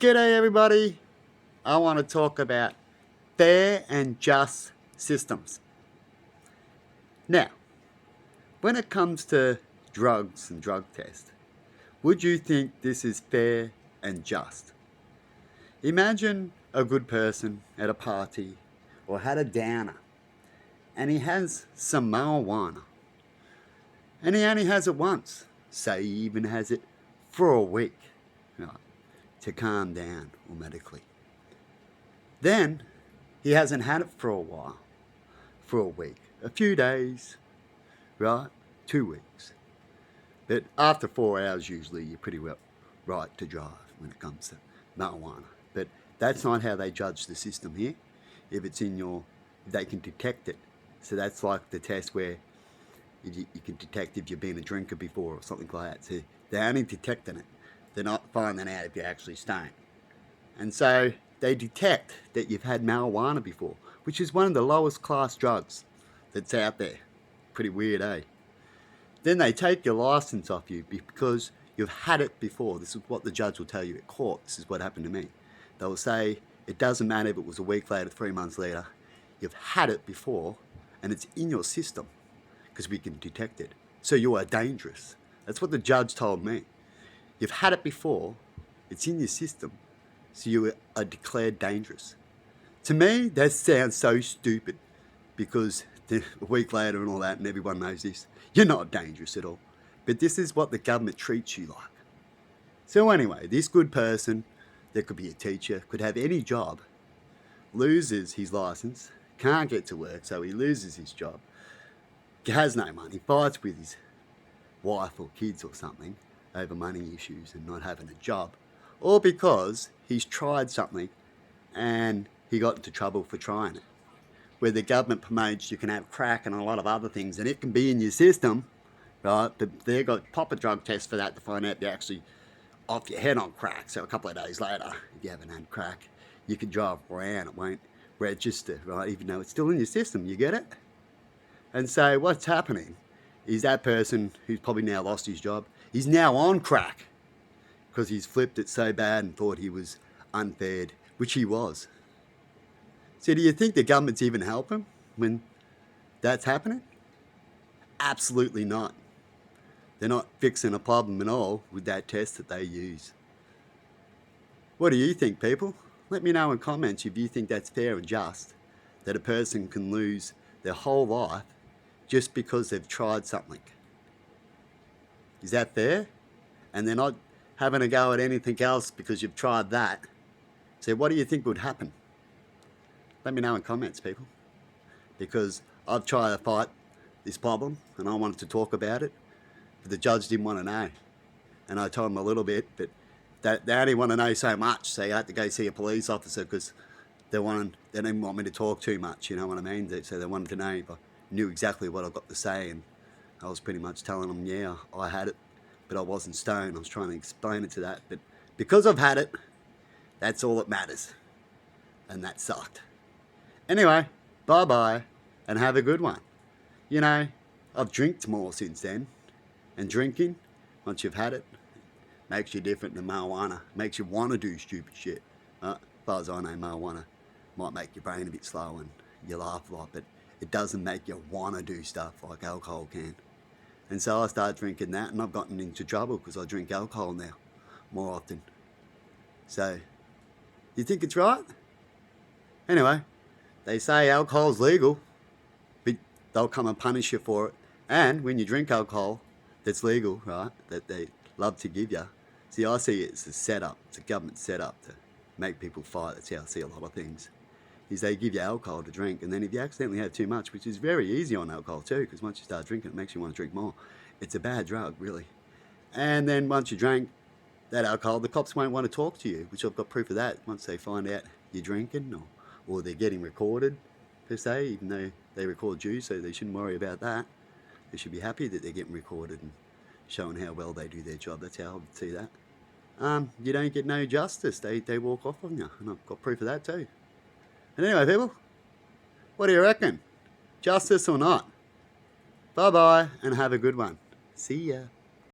G'day everybody. I want to talk about fair and just systems. Now, when it comes to drugs and drug tests, would you think this is fair and just? Imagine a good person at a party or had a downer and he has some marijuana and he only has it once. Say he even has it for a week, right, to calm down or medically. Then he hasn't had it for a while, for a week, a few days, right? 2 weeks. But after 4 hours, usually you're pretty well right to drive when it comes to marijuana. But that's not how they judge the system here. If it's in your, they can detect it. So that's like the test where you can detect if you've been a drinker before or something like that. So they're only detecting it. They're not finding out if you're actually stoned. And so they detect that you've had marijuana before, which is one of the lowest class drugs that's out there. Pretty weird, eh? Then they take your license off you because you've had it before. This is what the judge will tell you at court. This is what happened to me. They will say, it doesn't matter if it was a week later, 3 months later, you've had it before and it's in your system because we can detect it. So you are dangerous. That's what the judge told me. You've had it before, it's in your system, so you are declared dangerous. To me, that sounds so stupid because a week later and all that, and everyone knows this, you're not dangerous at all. But this is what the government treats you like. So anyway, this good person, that could be a teacher, could have any job, loses his license, can't get to work, so he loses his job, has no money, fights with his wife or kids or something over money issues and not having a job, or because he's tried something and he got into trouble for trying it. Where the government promotes you can have crack and a lot of other things and it can be in your system, right? But they've got proper drug tests for that to find out if you're actually off your head on crack. So a couple of days later, if you haven't had crack, you can drive around, it won't register, right? Even though it's still in your system, you get it? And so what's happening is that person who's probably now lost his job, he's now on crack because he's flipped it so bad and thought he was unfair, which he was. So do you think the government's even helping when that's happening? Absolutely not. They're not fixing a problem at all with that test that they use. What do you think, people? Let me know in comments if you think that's fair and just, that a person can lose their whole life just because they've tried something. Is that fair? And they're not having a go at anything else because you've tried that. So what do you think would happen? Let me know in comments, people. Because I've tried to fight this problem and I wanted to talk about it, but the judge didn't want to know. And I told him a little bit, but they only want to know so much, so you had to go see a police officer because they didn't want me to talk too much, you know what I mean? So they wanted to know if I knew exactly what I got to say, and I was pretty much telling them, yeah, I had it, but I wasn't stoned. I was trying to explain it to that, but because I've had it, that's all that matters. And that sucked. Anyway, bye-bye, and have a good one. You know, I've drinked more since then, and drinking, once you've had it, makes you different than marijuana. Makes you want to do stupid shit. As far as I know, marijuana might make your brain a bit slow and you laugh a lot, but it doesn't make you want to do stuff like alcohol can. And so I started drinking that, and I've gotten into trouble because I drink alcohol now more often. So, you think it's right? Anyway, they say alcohol's legal, but they'll come and punish you for it. And when you drink alcohol that's legal, right, that they love to give you, see, I see it as a setup. It's a government setup to make people fight. That's how I see a lot of things. Is they give you alcohol to drink, and then if you accidentally have too much, which is very easy on alcohol too, because once you start drinking, it makes you want to drink more. It's a bad drug, really. And then once you drink that alcohol, the cops won't want to talk to you, which I've got proof of that. Once they find out you're drinking, or they're getting recorded, per se, even though they record you, so they shouldn't worry about that. They should be happy that they're getting recorded and showing how well they do their job. That's how I would see that. You don't get no justice. They walk off on you, and I've got proof of that too. And anyway, people, what do you reckon? Justice or not? Bye-bye, and have a good one. See ya.